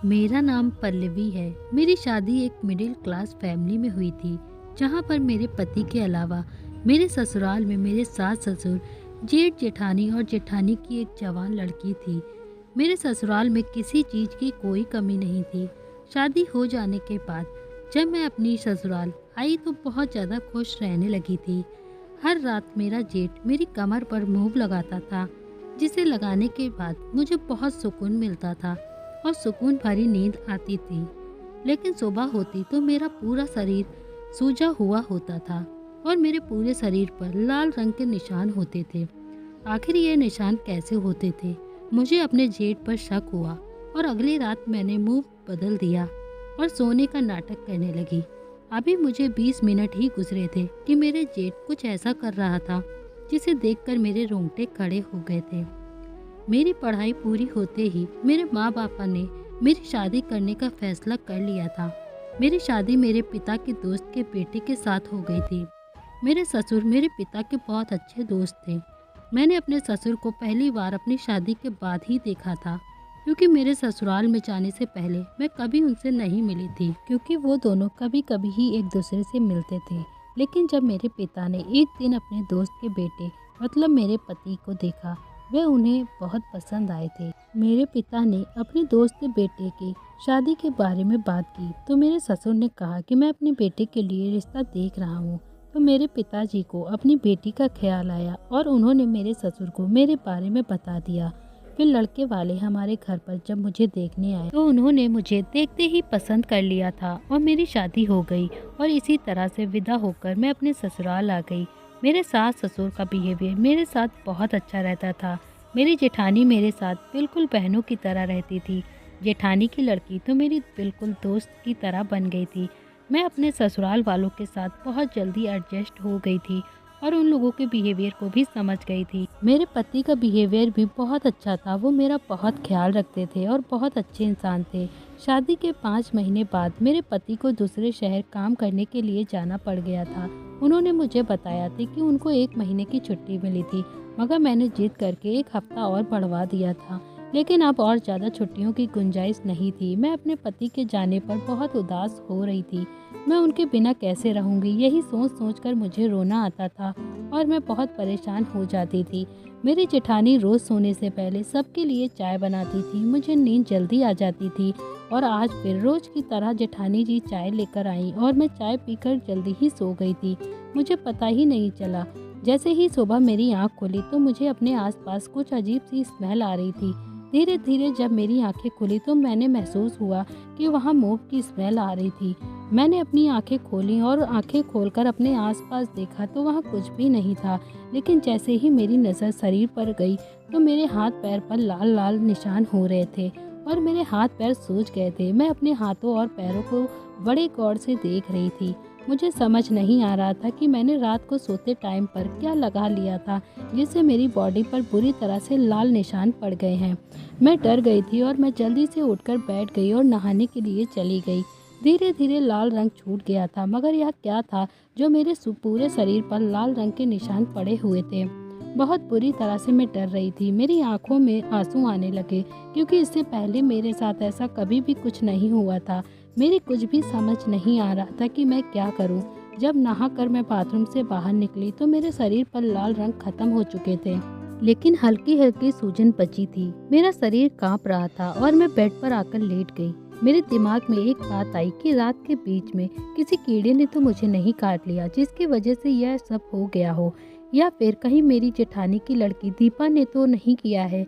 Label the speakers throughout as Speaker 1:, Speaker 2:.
Speaker 1: मेरा नाम पल्लवी है। मेरी शादी एक मिडिल क्लास फैमिली में हुई थी, जहाँ पर मेरे पति के अलावा मेरे ससुराल में मेरे सास ससुर, जेठ जेठानी और जेठानी की एक जवान लड़की थी। मेरे ससुराल में किसी चीज़ की कोई कमी नहीं थी। शादी हो जाने के बाद जब मैं अपनी ससुराल आई तो बहुत ज़्यादा खुश रहने लगी थी। हर रात मेरा जेठ मेरी कमर पर मूव लगाता था, जिसे लगाने के बाद मुझे बहुत सुकून मिलता था और सुकून भरी नींद आती थी। लेकिन सुबह होती तो मेरा पूरा शरीर सूजा हुआ होता था और मेरे पूरे शरीर पर लाल रंग के निशान होते थे। आखिर ये निशान कैसे होते थे? मुझे अपने जेठ पर शक हुआ और अगली रात मैंने मुंह बदल दिया और सोने का नाटक करने लगी। अभी मुझे 20 मिनट ही गुजरे थे कि मेरे जेठ कुछ ऐसा कर रहा था जिसे देखकर मेरे रोंगटे खड़े हो गए थे। मेरी पढ़ाई पूरी होते ही मेरे माँ बापा ने मेरी शादी करने का फैसला कर लिया था। मेरी शादी मेरे पिता के दोस्त के बेटे के साथ हो गई थी। मेरे ससुर मेरे पिता के बहुत अच्छे दोस्त थे। मैंने अपने ससुर को पहली बार अपनी शादी के बाद ही देखा था, क्योंकि मेरे ससुराल में जाने से पहले मैं कभी उनसे नहीं मिली थी, क्योंकि वो दोनों कभी कभी ही एक दूसरे से मिलते थे। लेकिन जब मेरे पिता ने एक दिन अपने दोस्त के बेटे मतलब मेरे पति को देखा, वे उन्हें बहुत पसंद आए थे। मेरे पिता ने अपने दोस्त के बेटे की शादी के बारे में बात की तो मेरे ससुर ने कहा कि मैं अपने बेटे के लिए रिश्ता देख रहा हूँ। तो मेरे पिताजी को अपनी बेटी का ख्याल आया और उन्होंने मेरे ससुर को मेरे बारे में बता दिया। फिर लड़के वाले हमारे घर पर जब मुझे देखने आए तो उन्होंने मुझे देखते ही पसंद कर लिया था और मेरी शादी हो गई और इसी तरह से विदा होकर मैं अपने ससुराल आ गई। मेरे सास ससुर का बिहेवियर मेरे साथ बहुत अच्छा रहता था। मेरी जेठानी मेरे साथ बिल्कुल बहनों की तरह रहती थी। जेठानी की लड़की तो मेरी बिल्कुल दोस्त की तरह बन गई थी। मैं अपने ससुराल वालों के साथ बहुत जल्दी एडजस्ट हो गई थी और उन लोगों के बिहेवियर को भी समझ गई थी। मेरे पति का बिहेवियर भी बहुत अच्छा था। वो मेरा बहुत ख्याल रखते थे और बहुत अच्छे इंसान थे। शादी के 5 महीने बाद मेरे पति को दूसरे शहर काम करने के लिए जाना पड़ गया था। उन्होंने मुझे बताया था कि उनको 1 महीने की छुट्टी मिली थी, मगर मैंने जिद करके 1 हफ्ता और बढ़वा दिया था। लेकिन अब और ज़्यादा छुट्टियों की गुंजाइश नहीं थी। मैं अपने पति के जाने पर बहुत उदास हो रही थी। मैं उनके बिना कैसे रहूंगी, यही सोच सोच कर मुझे रोना आता था और मैं बहुत परेशान हो जाती थी। मेरी जेठानी रोज़ सोने से पहले सबके लिए चाय बनाती थी। मुझे नींद जल्दी आ जाती थी और आज फिर रोज़ की तरह जेठानी जी चाय लेकर आई और मैं चाय पीकर जल्दी ही सो गई थी। मुझे पता ही नहीं चला। जैसे ही सुबह मेरी आँख खुली तो मुझे अपने आसपास कुछ अजीब सी स्मेल आ रही थी। धीरे धीरे जब मेरी आंखें खुली तो मैंने महसूस हुआ कि वहाँ मोम की स्मेल आ रही थी। मैंने अपनी आंखें खोली और आंखें खोलकर अपने आसपास देखा तो वहाँ कुछ भी नहीं था। लेकिन जैसे ही मेरी नज़र शरीर पर गई तो मेरे हाथ पैर पर लाल लाल निशान हो रहे थे और मेरे हाथ पैर सूज गए थे। मैं अपने हाथों और पैरों को बड़े गौर से देख रही थी। मुझे समझ नहीं आ रहा था कि मैंने रात को सोते टाइम पर क्या लगा लिया था जिससे मेरी बॉडी पर बुरी तरह से लाल निशान पड़ गए हैं। मैं डर गई थी और मैं जल्दी से उठकर बैठ गई और नहाने के लिए चली गई। धीरे धीरे लाल रंग छूट गया था, मगर यह क्या था जो मेरे पूरे शरीर पर लाल रंग के निशान पड़े हुए थे। बहुत बुरी तरह से मैं डर रही थी। मेरी आंखों में आंसू आने लगे, क्योंकि इससे पहले मेरे साथ ऐसा कभी भी कुछ नहीं हुआ था। मेरी कुछ भी समझ नहीं आ रहा था कि मैं क्या करूं। जब नहाकर मैं बाथरूम से बाहर निकली तो मेरे शरीर पर लाल रंग खत्म हो चुके थे, लेकिन हल्की हल्की सूजन बची थी। मेरा शरीर कांप रहा था और मैं बेड पर आकर लेट गई। मेरे दिमाग में एक बात आई कि रात के बीच में किसी कीड़े ने तो मुझे नहीं काट लिया जिसकी वजह से यह सब हो गया हो, या फिर कहीं मेरी जेठानी की लड़की दीपा ने तो नहीं किया है।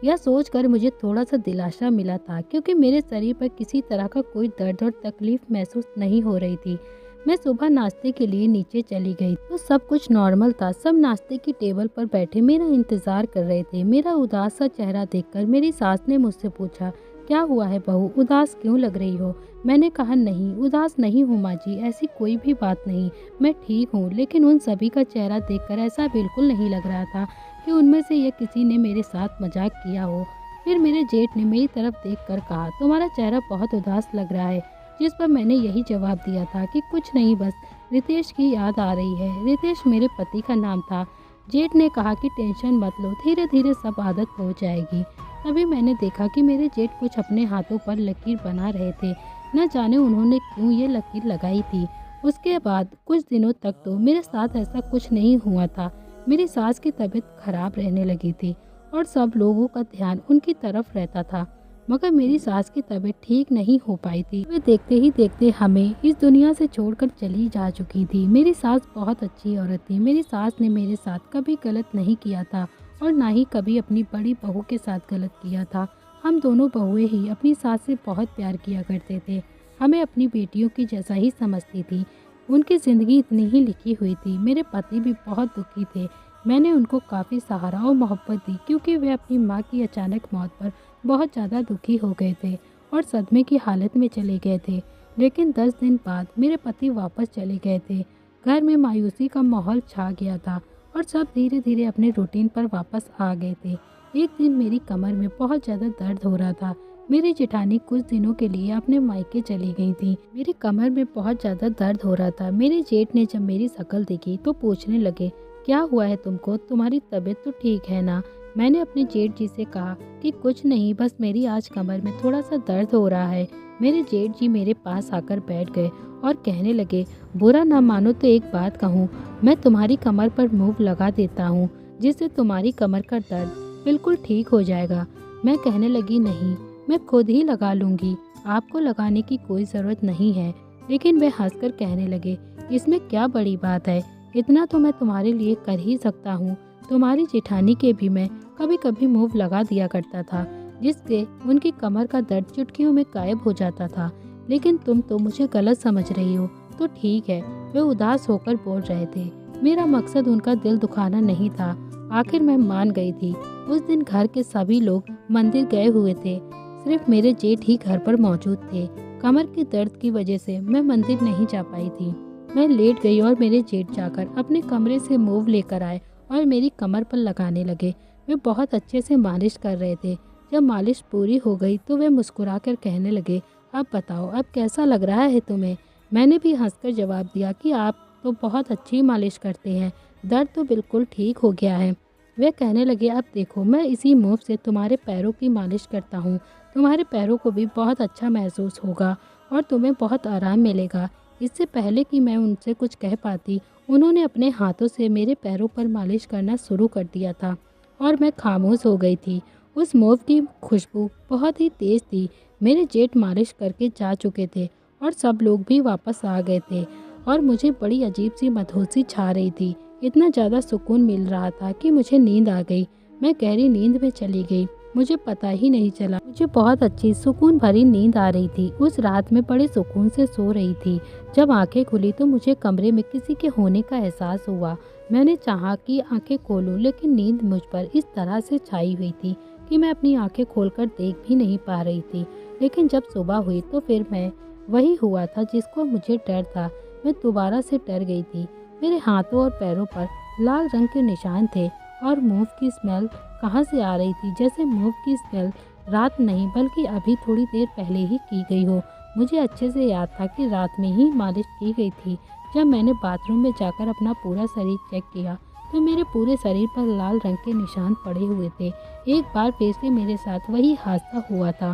Speaker 1: यह सोचकर मुझे थोड़ा सा दिलासा मिला था, क्योंकि मेरे शरीर पर किसी तरह का कोई दर्द और तकलीफ महसूस नहीं हो रही थी। मैं सुबह नाश्ते के लिए नीचे चली गई तो सब कुछ नॉर्मल था। सब नाश्ते की टेबल पर बैठे मेरा इंतजार कर रहे थे। मेरा उदास सा चेहरा देखकर मेरी सास ने मुझसे पूछा, क्या हुआ है बहू, उदास क्यों लग रही हो? मैंने कहा, नहीं उदास नहीं हूँ माँ जी, ऐसी कोई भी बात नहीं, मैं ठीक हूँ। लेकिन उन सभी का चेहरा देखकर ऐसा बिल्कुल नहीं लग रहा था कि उनमें से यह किसी ने मेरे साथ मजाक किया हो। फिर मेरे जेठ ने मेरी तरफ देखकर कहा, तुम्हारा चेहरा बहुत उदास लग रहा है। जिस पर मैंने यही जवाब दिया था कि कुछ नहीं, बस रितेश की याद आ रही है। रितेश मेरे पति का नाम था। जेठ ने कहा कि टेंशन मत लो, धीरे धीरे सब आदत हो जाएगी। तभी मैंने देखा कि मेरे जेठ कुछ अपने हाथों पर लकीर बना रहे थे। न जाने उन्होंने क्यों ये लकीर लगाई थी। उसके बाद कुछ दिनों तक तो मेरे साथ ऐसा कुछ नहीं हुआ था। मेरी सास की तबीयत खराब रहने लगी थी और सब लोगों का ध्यान उनकी तरफ रहता था, मगर मेरी सास की तबीयत ठीक नहीं हो पाई थी। वे देखते ही देखते हमें इस दुनिया से छोड़कर चली जा चुकी थी। मेरी सास बहुत अच्छी औरत थी। मेरी सास ने मेरे साथ कभी गलत नहीं किया था और ना ही कभी अपनी बड़ी बहू के साथ गलत किया था। हम दोनों बहुएं ही अपनी सास से बहुत प्यार किया करते थे। हमें अपनी बेटियों की जैसा ही समझती थी। उनकी ज़िंदगी इतनी ही लिखी हुई थी। मेरे पति भी बहुत दुखी थे। मैंने उनको काफ़ी सहारा और मोहब्बत दी क्योंकि वे अपनी माँ की अचानक मौत पर बहुत ज़्यादा दुखी हो गए थे और सदमे की हालत में चले गए थे। लेकिन 10 दिन बाद मेरे पति वापस चले गए थे। घर में मायूसी का माहौल छा गया था और सब धीरे धीरे अपने रूटीन पर वापस आ गए थे। एक दिन मेरी कमर में बहुत ज़्यादा दर्द हो रहा था। मेरी जेठानी कुछ दिनों के लिए अपने मायके चली गई थी। मेरी कमर में बहुत ज़्यादा दर्द हो रहा था। मेरे जेठ ने जब मेरी शक्ल देखी तो पूछने लगे, क्या हुआ है तुमको? तुम्हारी तबीयत तो ठीक है ना? मैंने अपने जेठ जी से कहा कि कुछ नहीं, बस मेरी आज कमर में थोड़ा सा दर्द हो रहा है। मेरे जेठ जी मेरे पास आकर बैठ गए और कहने लगे, बुरा ना मानो तो एक बात कहूँ, मैं तुम्हारी कमर पर मूव लगा देता हूँ जिससे तुम्हारी कमर का दर्द बिल्कुल ठीक हो जाएगा। मैं कहने लगी, नहीं, मैं खुद ही लगा लूँगी, आपको लगाने की कोई ज़रूरत नहीं है। लेकिन वे हंसकर कहने लगे, इसमें क्या बड़ी बात है, इतना तो मैं तुम्हारे लिए कर ही सकता हूँ। तुम्हारी जेठानी के भी मैं कभी कभी मूव लगा दिया करता था जिससे उनकी कमर का दर्द चुटकियों में गायब हो जाता था। लेकिन तुम तो मुझे गलत समझ रही हो। तो ठीक है, वे उदास होकर बोल रहे थे। मेरा मकसद उनका दिल दुखाना नहीं था। आखिर मैं मान गई थी। उस दिन घर के सभी लोग मंदिर गए हुए थे, सिर्फ मेरे जेठ ही घर पर मौजूद थे। कमर के दर्द की वजह से मैं मंदिर नहीं जा पाई थी। मैं लेट गई और मेरे जेठ जाकर अपने कमरे से मूव लेकर आए और मेरी कमर पर लगाने लगे। वे बहुत अच्छे से मालिश कर रहे थे। जब मालिश पूरी हो गई तो वे मुस्कुराकर कहने लगे, अब बताओ, अब कैसा लग रहा है तुम्हें? मैंने भी हंसकर जवाब दिया कि आप तो बहुत अच्छी मालिश करते हैं, दर्द तो बिल्कुल ठीक हो गया है। वे कहने लगे, अब देखो, मैं इसी मूव से तुम्हारे पैरों की मालिश करता हूँ। तुम्हारे पैरों को भी बहुत अच्छा महसूस होगा और तुम्हें बहुत आराम मिलेगा। इससे पहले कि मैं उनसे कुछ कह पाती, उन्होंने अपने हाथों से मेरे पैरों पर मालिश करना शुरू कर दिया था और मैं खामोश हो गई थी। उस मूव की खुशबू बहुत ही तेज़ थी। मेरे जेठ मालिश करके जा चुके थे और सब लोग भी वापस आ गए थे और मुझे बड़ी अजीब सी मदहोशी छा रही थी। इतना ज़्यादा सुकून मिल रहा था कि मुझे नींद आ गई। मैं गहरी नींद में चली गई। मुझे पता ही नहीं चला। मुझे बहुत अच्छी सुकून भरी नींद आ रही थी। उस रात में बड़े सुकून से सो रही थी। जब आंखें खुली तो मुझे कमरे में किसी के होने का एहसास हुआ। मैंने चाहा कि आंखें खोलूं, लेकिन नींद मुझ पर इस तरह से छाई हुई थी कि मैं अपनी आंखें खोलकर देख भी नहीं पा रही थी। लेकिन जब सुबह हुई तो फिर मैं वही हुआ था जिसको मुझे डर था। मैं दोबारा से डर गई थी। मेरे हाथों और पैरों पर लाल रंग के निशान थे और मूव की स्मेल कहाँ से आ रही थी, जैसे मूव की स्मेल रात नहीं बल्कि अभी थोड़ी देर पहले ही की गई हो। मुझे अच्छे से याद था कि रात में ही मालिश की गई थी। जब मैंने बाथरूम में जाकर अपना पूरा शरीर चेक किया तो मेरे पूरे शरीर पर लाल रंग के निशान पड़े हुए थे। एक बार फिर से मेरे साथ वही हादसा हुआ था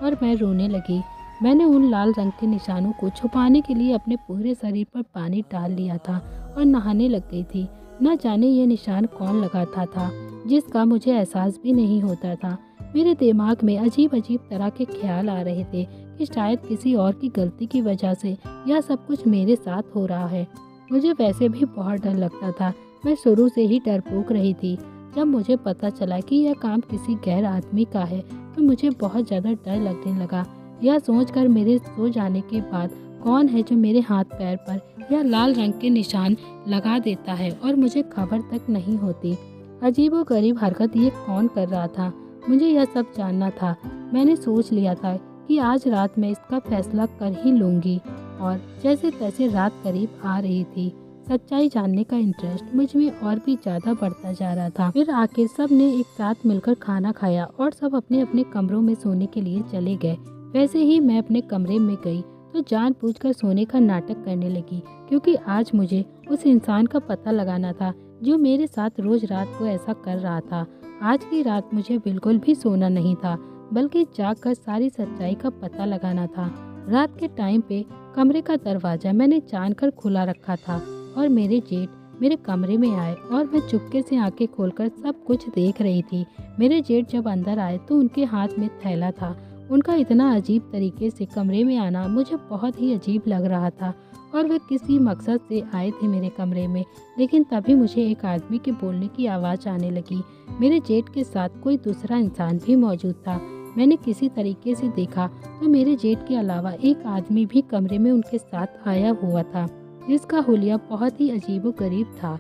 Speaker 1: और मैं रोने लगी। मैंने उन लाल रंग के निशानों को छुपाने के लिए अपने पूरे शरीर पर पानी डाल लिया था और नहाने लग गई थी। न जाने ये निशान कौन लगाता था जिसका मुझे एहसास भी नहीं होता था। मेरे दिमाग में अजीब अजीब तरह के ख्याल आ रहे थे कि शायद किसी और की गलती की वजह से यह सब कुछ मेरे साथ हो रहा है। मुझे वैसे भी बहुत डर लगता था। मैं शुरू से ही डरपोक रही थी। जब मुझे पता चला कि यह काम किसी गैर आदमी का है तो मुझे बहुत ज़्यादा डर लगने लगा। यह सोचकर मेरे सो जाने के बाद कौन है जो मेरे हाथ पैर पर यह लाल रंग के निशान लगा देता है और मुझे खबर तक नहीं होती। अजीबोगरीब हरकत ये कौन कर रहा था, मुझे यह सब जानना था। मैंने सोच लिया था कि आज रात मैं इसका फैसला कर ही लूँगी। और जैसे तैसे रात करीब आ रही थी, सच्चाई जानने का इंटरेस्ट मुझ में और भी ज़्यादा बढ़ता जा रहा था। फिर आके सब ने एक साथ मिलकर खाना खाया और सब अपने अपने कमरों में सोने के लिए चले गए। वैसे ही मैं अपने कमरे में गई तो जानबूझकर सोने का नाटक करने लगी, क्योंकि आज मुझे उस इंसान का पता लगाना था जो मेरे साथ रोज रात को ऐसा कर रहा था। आज की रात मुझे बिल्कुल भी सोना नहीं था, बल्कि जागकर सारी सच्चाई का पता लगाना था। रात के टाइम पे कमरे का दरवाज़ा मैंने जानकर खुला रखा था और मेरे जेठ मेरे कमरे में आए और मैं चुपके से आंखें खोलकर सब कुछ देख रही थी। मेरे जेठ जब अंदर आए तो उनके हाथ में थैला था। उनका इतना अजीब तरीके से कमरे में आना मुझे बहुत ही अजीब लग रहा था और वे किसी मकसद से आए थे मेरे कमरे में। लेकिन तभी मुझे एक आदमी के बोलने की आवाज़ आने लगी। मेरे जेठ के साथ कोई दूसरा इंसान भी मौजूद था। मैंने किसी तरीके से देखा तो मेरे जेठ के अलावा एक आदमी भी कमरे में उनके साथ आया हुआ था, जिसका हुलिया बहुत ही अजीबोगरीब था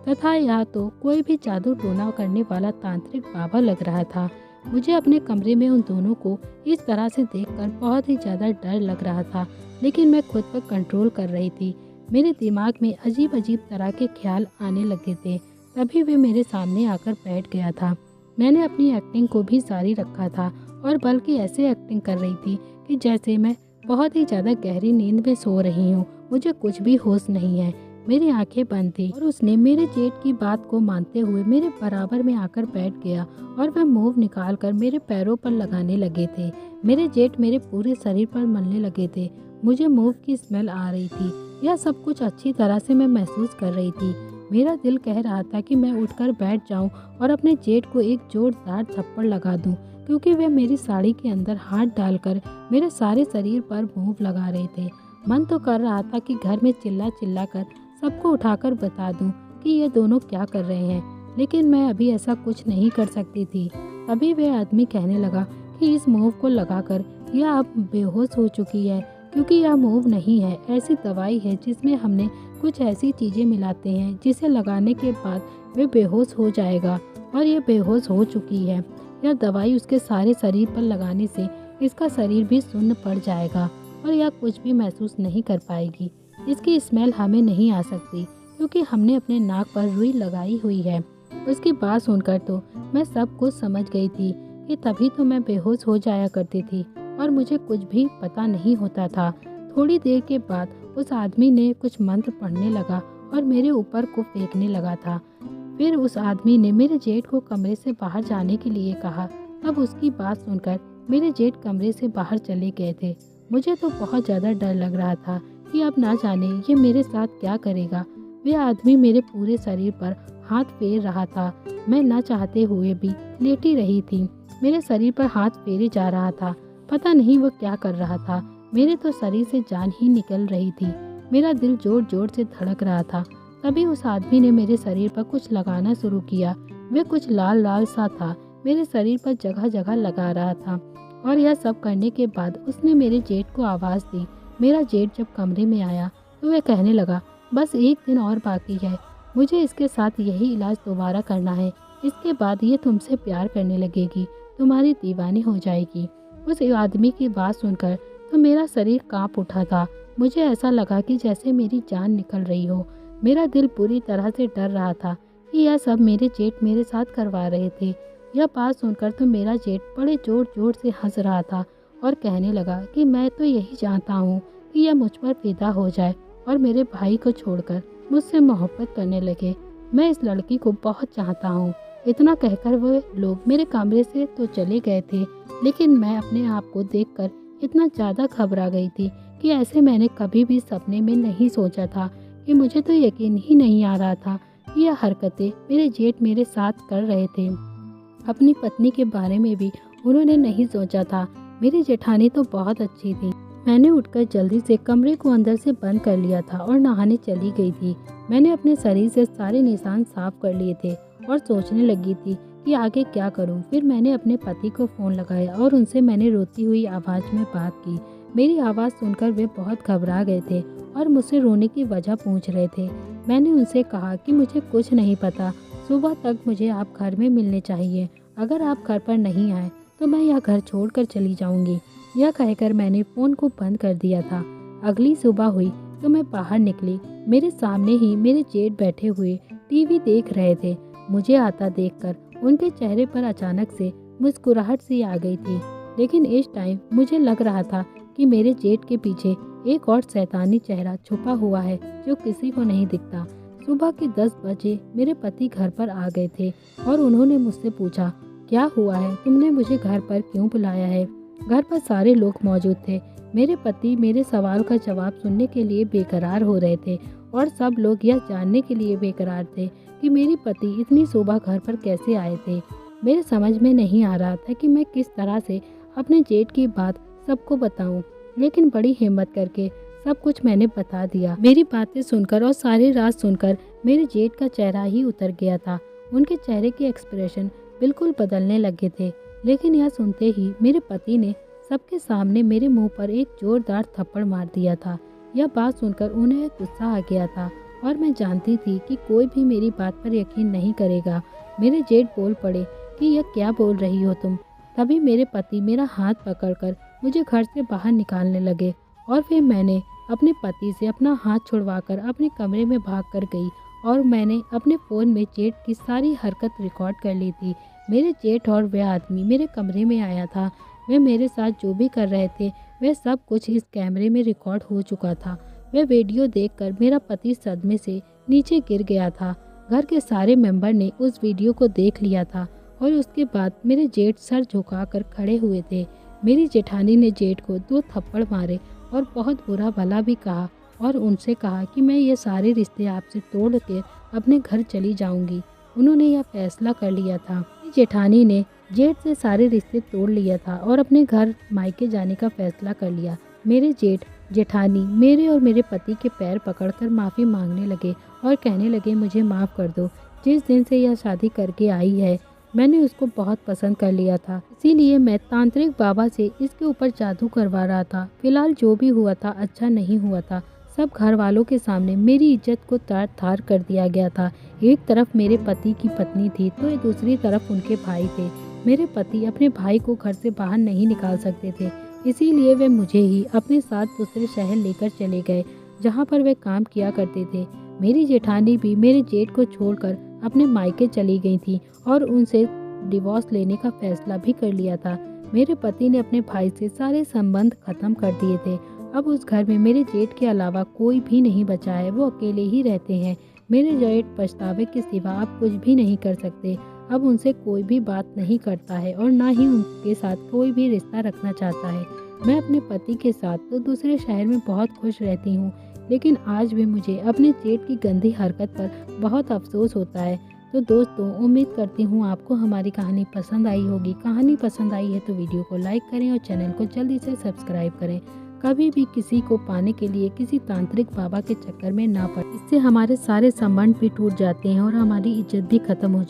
Speaker 1: तथा यह तो कोई भी जादू टोना करने वाला तांत्रिक बाबा लग रहा था। मुझे अपने कमरे में उन दोनों को इस तरह से देखकर बहुत ही ज़्यादा डर लग रहा था, लेकिन मैं खुद पर कंट्रोल कर रही थी। मेरे दिमाग में अजीब अजीब तरह के ख्याल आने लगे थे। तभी वे मेरे सामने आकर बैठ गया था। मैंने अपनी एक्टिंग को भी जारी रखा था और बल्कि ऐसे एक्टिंग कर रही थी कि जैसे मैं बहुत ही ज़्यादा गहरी नींद में सो रही हूँ। मुझे कुछ भी होश नहीं है। मेरी आंखें बंद थी और उसने मेरे जेठ की बात को मानते हुए मेरे बराबर में आकर बैठ गया और वह मूव निकाल कर मेरे पैरों पर लगाने लगे थे। मेरे जेठ मेरे पूरे शरीर पर मलने लगे थे। मुझे मूव की स्मेल आ रही थी। यह सब कुछ अच्छी तरह से मैं महसूस कर रही थी। मेरा दिल कह रहा था कि मैं उठकर बैठ जाऊं और अपने जेठ को एक जोरदार थप्पड़ लगा दूं, क्योंकि वे मेरी साड़ी के अंदर हाथ डालकर मेरे सारे शरीर पर मूव लगा रहे थे। मन तो कर रहा था कि घर में चिल्ला चिल्ला कर सबको उठाकर बता दूं कि ये दोनों क्या कर रहे हैं, लेकिन मैं अभी ऐसा कुछ नहीं कर सकती थी। तभी वह आदमी कहने लगा कि इस मूव को लगाकर यह अब बेहोश हो चुकी है, क्योंकि यह मूव नहीं है, ऐसी दवाई है जिसमें हमने कुछ ऐसी चीज़ें मिलाते हैं जिसे लगाने के बाद वे बेहोश हो जाएगा और ये बेहोश हो चुकी है। यह दवाई उसके सारे शरीर पर लगाने से इसका शरीर भी सुन्न पड़ जाएगा और यह कुछ भी महसूस नहीं कर पाएगी। इसकी स्मेल हमें नहीं आ सकती क्योंकि हमने अपने नाक पर रुई लगाई हुई है। उसकी बात सुनकर तो मैं सब कुछ समझ गई थी कि तभी तो मैं बेहोश हो जाया करती थी और मुझे कुछ भी पता नहीं होता था। थोड़ी देर के बाद उस आदमी ने कुछ मंत्र पढ़ने लगा और मेरे ऊपर को फेंकने लगा था। फिर उस आदमी ने मेरे जेठ को कमरे से बाहर जाने के लिए कहा। तब उसकी बात सुनकर मेरे जेठ कमरे से बाहर चले गए थे। मुझे तो बहुत ज़्यादा डर लग रहा था कि अब ना जाने ये मेरे साथ क्या करेगा। वह आदमी मेरे पूरे शरीर पर हाथ फेर रहा था। मैं ना चाहते हुए भी लेटी रही थी। मेरे शरीर पर हाथ फेरे जा रहा था। पता नहीं वो क्या कर रहा था। मेरे तो शरीर से जान ही निकल रही थी। मेरा दिल जोर जोर से धड़क रहा था। तभी उस आदमी ने मेरे शरीर पर कुछ लगाना शुरू किया। वह कुछ लाल लाल सा था, मेरे शरीर पर जगह जगह लगा रहा था। और यह सब करने के बाद उसने मेरे जेठ को आवाज़ दी। मेरा जेठ जब कमरे में आया तो वह कहने लगा, बस एक दिन और बाकी है, मुझे इसके साथ यही इलाज दोबारा करना है। इसके बाद ये तुमसे प्यार करने लगेगी, तुम्हारी दीवानी हो जाएगी। उस आदमी की बात सुनकर तो मेरा शरीर कांप उठा था। मुझे ऐसा लगा कि जैसे मेरी जान निकल रही हो। मेरा दिल पूरी तरह से डर रहा था कि यह सब मेरे जेठ मेरे साथ करवा रहे थे। यह बात सुनकर तो मेरा जेठ बड़े जोर जोर से हंस रहा था और कहने लगा कि मैं तो यही चाहता हूँ कि यह मुझ पर फिदा हो जाए और मेरे भाई को छोड़कर मुझसे मोहब्बत करने लगे। मैं इस लड़की को बहुत चाहता हूँ। इतना कहकर वो लोग मेरे कमरे से तो चले गए थे, लेकिन मैं अपने आप को देखकर इतना ज़्यादा घबरा गई थी कि ऐसे मैंने कभी भी सपने में नहीं सोचा था। कि मुझे तो यकीन ही नहीं आ रहा था कि यह हरकतें मेरे जेठ मेरे साथ कर रहे थे। अपनी पत्नी के बारे में भी उन्होंने नहीं सोचा था। मेरी जेठानी तो बहुत अच्छी थी। मैंने उठकर जल्दी से कमरे को अंदर से बंद कर लिया था और नहाने चली गई थी। मैंने अपने शरीर से सारे निशान साफ कर लिए थे और सोचने लगी थी कि आगे क्या करूं। फिर मैंने अपने पति को फ़ोन लगाया और उनसे मैंने रोती हुई आवाज़ में बात की। मेरी आवाज़ सुनकर वे बहुत घबरा गए थे और मुझसे रोने की वजह पूछ रहे थे। मैंने उनसे कहा कि मुझे कुछ नहीं पता, सुबह तक मुझे आप घर में मिलने चाहिए। अगर आप घर पर नहीं आए तो मैं यह घर छोड़कर चली जाऊंगी। यह कहकर मैंने फ़ोन को बंद कर दिया था। अगली सुबह हुई तो मैं बाहर निकली। मेरे सामने ही मेरे जेठ बैठे हुए टीवी देख रहे थे। मुझे आता देखकर उनके चेहरे पर अचानक से मुस्कुराहट सी आ गई थी। लेकिन इस टाइम मुझे लग रहा था कि मेरे जेठ के पीछे एक और शैतानी चेहरा छुपा हुआ है जो किसी को नहीं दिखता। सुबह के 10 बजे मेरे पति घर पर आ गए थे और उन्होंने मुझसे पूछा, क्या हुआ है, तुमने मुझे घर पर क्यों बुलाया है। घर पर सारे लोग मौजूद थे। मेरे पति मेरे सवाल का जवाब सुनने के लिए बेकरार हो रहे थे और सब लोग यह जानने के लिए बेकरार थे कि मेरे पति इतनी सुबह घर पर कैसे आए थे। मेरे समझ में नहीं आ रहा था कि मैं किस तरह से अपने जेठ की बात सबको बताऊं, लेकिन बड़ी हिम्मत करके सब कुछ मैंने बता दिया। मेरी बातें सुनकर और सारी रात सुनकर मेरे जेठ का चेहरा ही उतर गया था। उनके चेहरे के एक्सप्रेशन बिल्कुल बदलने लगे थे। लेकिन यह सुनते ही मेरे पति ने सबके सामने मेरे मुंह पर एक जोरदार थप्पड़ मार दिया था। यह बात सुनकर उन्हें गुस्सा आ गया था और मैं जानती थी कि कोई भी मेरी बात पर यकीन नहीं करेगा। मेरे जेठ बोल पड़े कि यह क्या बोल रही हो तुम। तभी मेरे पति मेरा हाथ पकड़कर मुझे घर से बाहर निकालने लगे और फिर मैंने अपने पति से अपना हाथ छुड़वाकर अपने कमरे में भाग कर गई और मैंने अपने फ़ोन में जेठ की सारी हरकत रिकॉर्ड कर ली थी। मेरे जेठ और वह आदमी मेरे कमरे में आया था। वे मेरे साथ जो भी कर रहे थे वह सब कुछ इस कैमरे में रिकॉर्ड हो चुका था। वह वीडियो देखकर मेरा पति सदमे से नीचे गिर गया था। घर के सारे मेंबर ने उस वीडियो को देख लिया था और उसके बाद मेरे जेठ सर झुकाकर खड़े हुए थे। मेरी जेठानी ने जेठ को 2 थप्पड़ मारे और बहुत बुरा भला भी कहा और उनसे कहा कि मैं ये सारे रिश्ते आपसे तोड़ के अपने घर चली जाऊंगी। उन्होंने यह फैसला कर लिया था। मेरी जेठानी ने जेठ से सारे रिश्ते तोड़ लिया था और अपने घर मायके जाने का फैसला कर लिया। मेरे जेठ जेठानी मेरे और मेरे पति के पैर पकड़कर माफ़ी मांगने लगे और कहने लगे, मुझे माफ़ कर दो। जिस दिन से यह शादी करके आई है मैंने उसको बहुत पसंद कर लिया था, इसीलिए मैं तांत्रिक बाबा से इसके ऊपर जादू करवा रहा था। फिलहाल जो भी हुआ था अच्छा नहीं हुआ था। सब घर वालों के सामने मेरी इज्जत को तार तार कर दिया गया था। एक तरफ मेरे पति की पत्नी थी तो दूसरी तरफ उनके भाई थे। मेरे पति अपने भाई को घर से बाहर नहीं निकाल सकते थे, इसीलिए वे मुझे ही अपने साथ दूसरे शहर लेकर चले गए जहाँ पर वे काम किया करते थे। मेरी जेठानी भी मेरे जेठ को छोड़कर अपने मायके चली गई थी और उनसे डिवोर्स लेने का फैसला भी कर लिया था। मेरे पति ने अपने भाई से सारे संबंध खत्म कर दिए थे। अब उस घर में मेरे जेठ के अलावा कोई भी नहीं बचा है, वो अकेले ही रहते हैं। मेरे जेठ पछतावे के सिवा अब कुछ भी नहीं कर सकते। अब उनसे कोई भी बात नहीं करता है और ना ही उनके साथ कोई भी रिश्ता रखना चाहता है। मैं अपने पति के साथ तो दूसरे शहर में बहुत खुश रहती हूँ, लेकिन आज भी मुझे अपने जेठ की गंदी हरकत पर बहुत अफसोस होता है। तो दोस्तों, उम्मीद करती हूँ आपको हमारी कहानी पसंद आई होगी। कहानी पसंद आई है तो वीडियो को लाइक करें और चैनल को जल्दी से सब्सक्राइब करें। कभी भी किसी को पाने के लिए किसी तांत्रिक बाबा के चक्कर में ना पड़े, इससे हमारे सारे संबंध भी टूट जाते हैं और हमारी इज्जत भी खत्म हो जाती है।